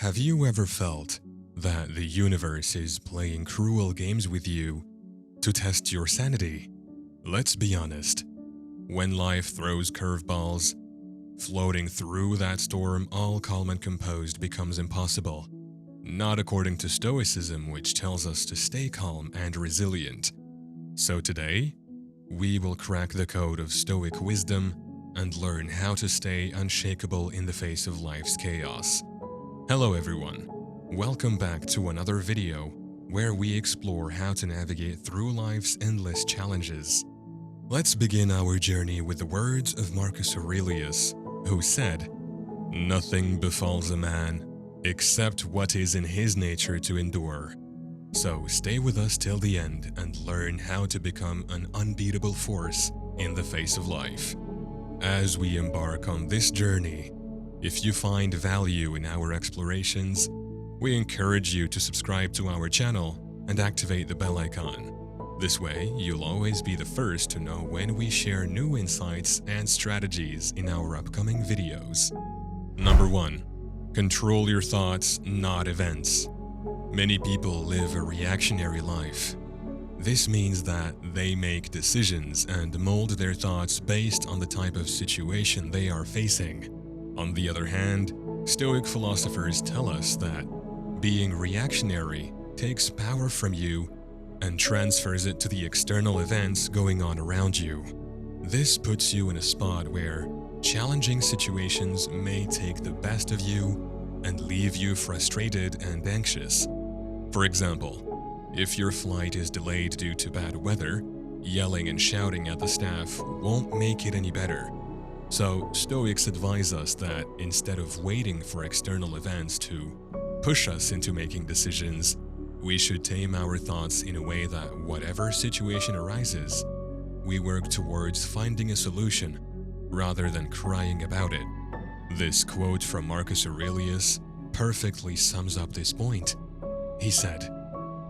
Have you ever felt that the universe is playing cruel games with you to test your sanity? Let's be honest. When life throws curveballs, floating through that storm all calm and composed becomes impossible. Not according to Stoicism, which tells us to stay calm and resilient. So today, we will crack the code of Stoic wisdom and learn how to stay unshakable in the face of life's chaos. Hello everyone, welcome back to another video where we explore how to navigate through life's endless challenges. Let's begin our journey with the words of Marcus Aurelius, who said, "Nothing befalls a man except what is in his nature to endure." So stay with us till the end and learn how to become an unbeatable force in the face of life. As we embark on this journey, if you find value in our explorations, we encourage you to subscribe to our channel and activate the bell icon. This way, you'll always be the first to know when we share new insights and strategies in our upcoming videos. Number 1. Control your thoughts, not events. Many people live a reactionary life. This means that they make decisions and mold their thoughts based on the type of situation they are facing. On the other hand, Stoic philosophers tell us that being reactionary takes power from you and transfers it to the external events going on around you. This puts you in a spot where challenging situations may take the best of you and leave you frustrated and anxious. For example, if your flight is delayed due to bad weather, yelling and shouting at the staff won't make it any better. So, Stoics advise us that instead of waiting for external events to push us into making decisions, we should tame our thoughts in a way that whatever situation arises, we work towards finding a solution rather than crying about it. This quote from Marcus Aurelius perfectly sums up this point. He said,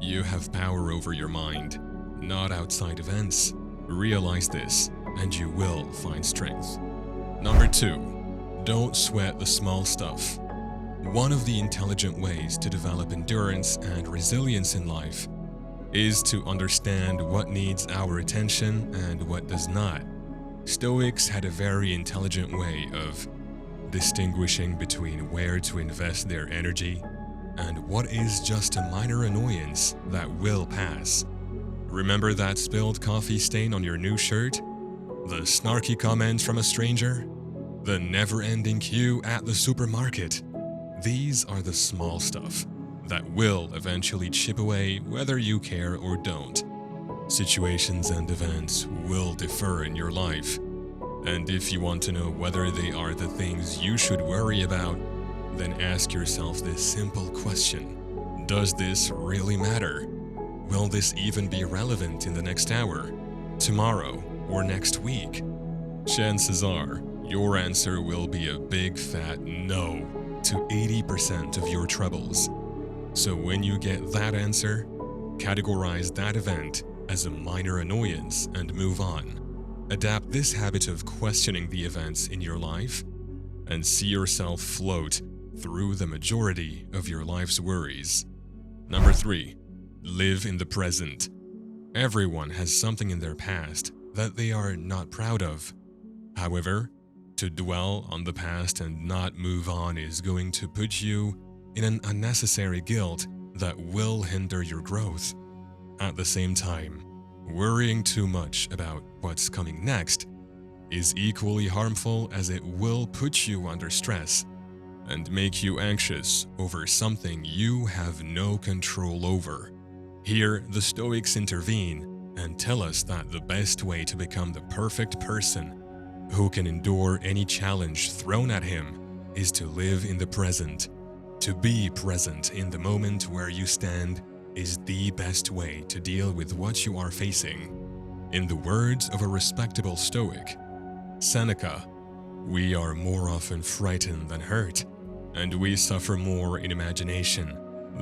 "You have power over your mind, not outside events. Realize this, and you will find strength." Number 2. Don't sweat the small stuff. One of the intelligent ways to develop endurance and resilience in life is to understand what needs our attention and what does not. Stoics had a very intelligent way of distinguishing between where to invest their energy and what is just a minor annoyance that will pass. Remember that spilled coffee stain on your new shirt? The snarky comment from a stranger? The never-ending queue at the supermarket? These are the small stuff that will eventually chip away whether you care or don't. Situations and events will differ in your life, and if you want to know whether they are the things you should worry about, then ask yourself this simple question: does this really matter? Will this even be relevant in the next hour, tomorrow, or next week? Chances are, your answer will be a big fat no to 80% of your troubles. So when you get that answer, categorize that event as a minor annoyance and move on. Adapt this habit of questioning the events in your life and see yourself float through the majority of your life's worries. Number 3. Live in the present. Everyone has something in their past that they are not proud of. However, to dwell on the past and not move on is going to put you in an unnecessary guilt that will hinder your growth. At the same time, worrying too much about what's coming next is equally harmful, as it will put you under stress and make you anxious over something you have no control over. Here, the Stoics intervene and tell us that the best way to become the perfect person who can endure any challenge thrown at him is to live in the present. To be present in the moment where you stand is the best way to deal with what you are facing. In the words of a respectable Stoic, Seneca, "We are more often frightened than hurt, and we suffer more in imagination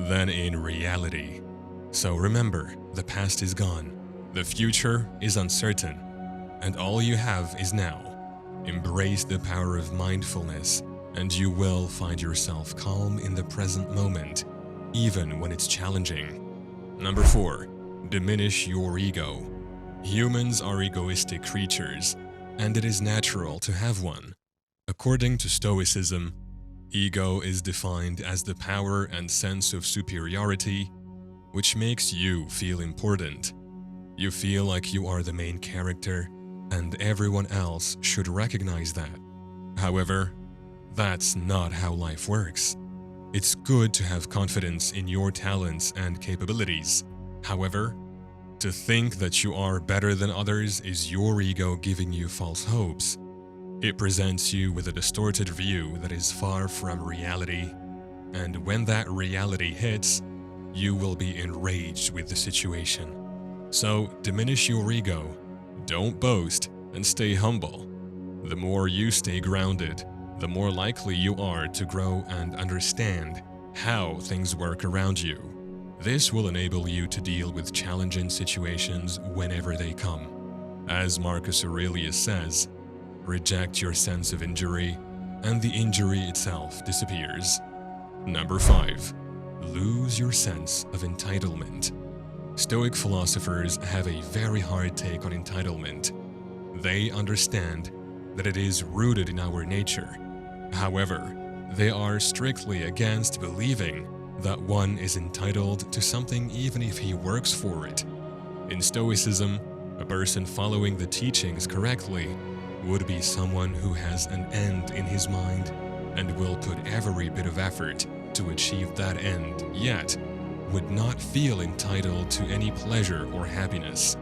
than in reality." So remember, the past is gone, the future is uncertain, and all you have is now. Embrace the power of mindfulness and you will find yourself calm in the present moment, even when it's challenging. Number 4, diminish your ego. Humans are egoistic creatures, and it is natural to have one. According to Stoicism, ego is defined as the power and sense of superiority, which makes you feel important. You feel like you are the main character, and everyone else should recognize that. However, that's not how life works. It's good to have confidence in your talents and capabilities. However, to think that you are better than others is your ego giving you false hopes. It presents you with a distorted view that is far from reality, and when that reality hits, you will be enraged with the situation. So diminish your ego, don't boast, and stay humble. The more you stay grounded, the more likely you are to grow and understand how things work around you. This will enable you to deal with challenging situations whenever they come. As Marcus Aurelius says, reject your sense of injury, and the injury itself disappears. Number 5, lose your sense of entitlement. Stoic philosophers have a very hard take on entitlement. They understand that it is rooted in our nature. However, they are strictly against believing that one is entitled to something even if he works for it. In Stoicism, a person following the teachings correctly would be someone who has an end in his mind and will put every bit of effort to achieve that end, yet would not feel entitled to any pleasure or happiness.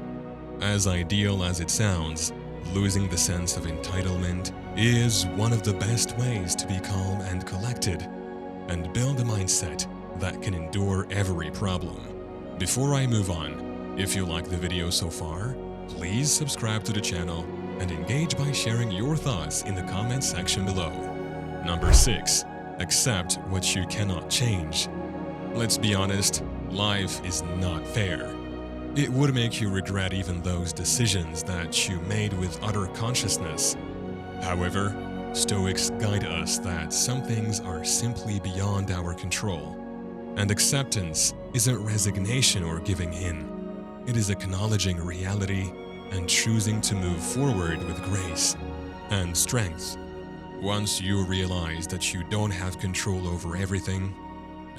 As ideal as it sounds, losing the sense of entitlement is one of the best ways to be calm and collected and build a mindset that can endure every problem. Before I move on, if you like the video so far, please subscribe to the channel and engage by sharing your thoughts in the comments section below. Number 6, accept what you cannot change. Let's be honest, life is not fair. It would make you regret even those decisions that you made with utter consciousness. However, Stoics guide us that some things are simply beyond our control. And acceptance isn't resignation or giving in. It is acknowledging reality and choosing to move forward with grace and strength. Once you realize that you don't have control over everything,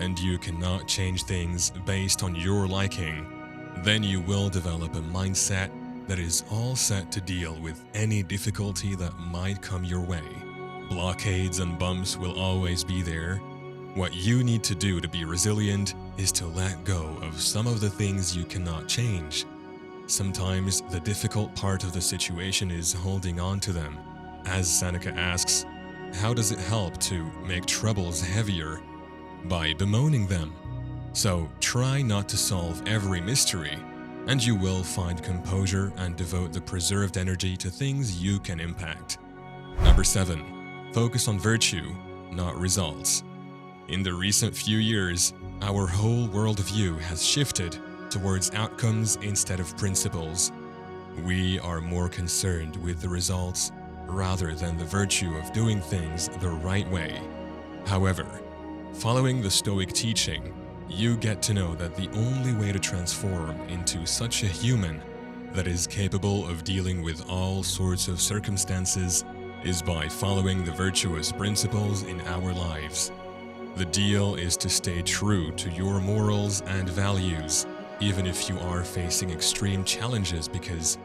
and you cannot change things based on your liking, then you will develop a mindset that is all set to deal with any difficulty that might come your way. Blockades and bumps will always be there. What you need to do to be resilient is to let go of some of the things you cannot change. Sometimes the difficult part of the situation is holding on to them. As Seneca asks, how does it help to make troubles heavier? By bemoaning them. So try not to solve every mystery, and you will find composure and devote the preserved energy to things you can impact. Number 7, focus on virtue, not results. In the recent few years, our whole worldview has shifted towards outcomes instead of principles. We are more concerned with the results rather than the virtue of doing things the right way. However, following the Stoic teaching, you get to know that the only way to transform into such a human that is capable of dealing with all sorts of circumstances is by following the virtuous principles in our lives. The deal is to stay true to your morals and values, even if you are facing extreme challenges, because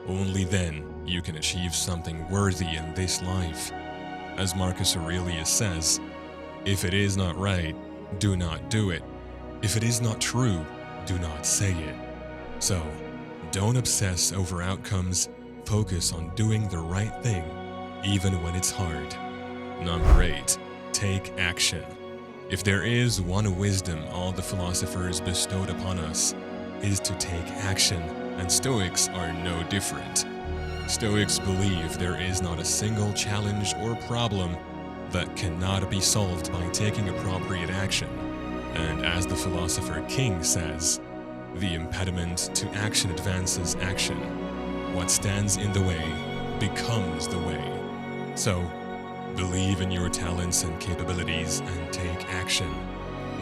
only then you can achieve something worthy in this life. As Marcus Aurelius says, if it is not right, do not do it. If it is not true, do not say it. So, don't obsess over outcomes, focus on doing the right thing, even when it's hard. Number 8, take action. If there is one wisdom all the philosophers bestowed upon us, is to take action, and Stoics are no different. Stoics believe there is not a single challenge or problem that cannot be solved by taking appropriate action. And as the philosopher King says, the impediment to action advances action. What stands in the way becomes the way. So, Believe in your talents and capabilities and take action.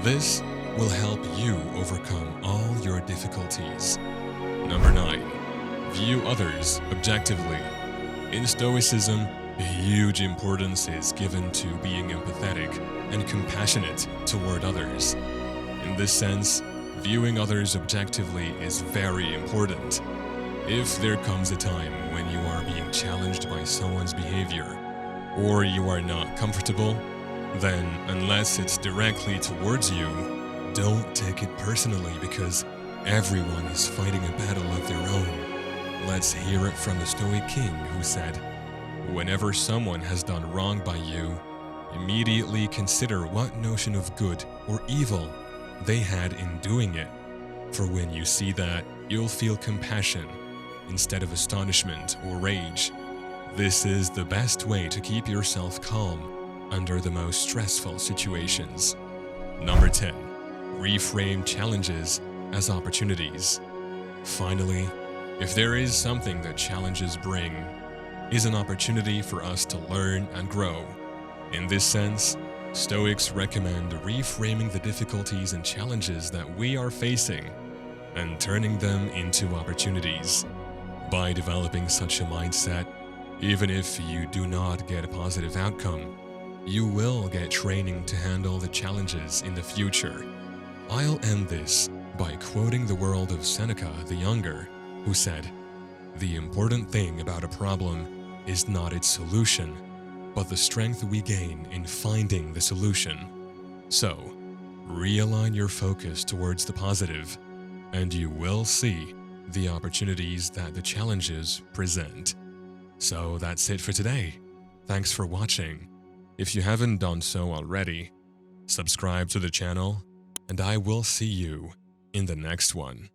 This will help you overcome all your difficulties. Number 9. View others objectively. In Stoicism, a huge importance is given to being empathetic and compassionate toward others. In this sense, viewing others objectively is very important. If there comes a time when you are being challenged by someone's behavior, or you are not comfortable, then unless it's directly towards you, don't take it personally because everyone is fighting a battle of their own. Let's hear it from the Stoic king who said, "Whenever someone has done wrong by you, immediately consider what notion of good or evil they had in doing it. For when you see that, you'll feel compassion instead of astonishment or rage. This is the best way to keep yourself calm under the most stressful situations." Number 10. Reframe challenges as opportunities. Finally, if there is something that challenges bring, is an opportunity for us to learn and grow. In this sense, Stoics recommend reframing the difficulties and challenges that we are facing and turning them into opportunities. By developing such a mindset, even if you do not get a positive outcome, you will get training to handle the challenges in the future. I'll end this by quoting the words of Seneca the Younger, who said, "The important thing about a problem is not its solution, but the strength we gain in finding the solution." So, realign your focus towards the positive, and you will see the opportunities that the challenges present. So that's it for today. Thanks for watching. If you haven't done so already, subscribe to the channel, and I will see you in the next one.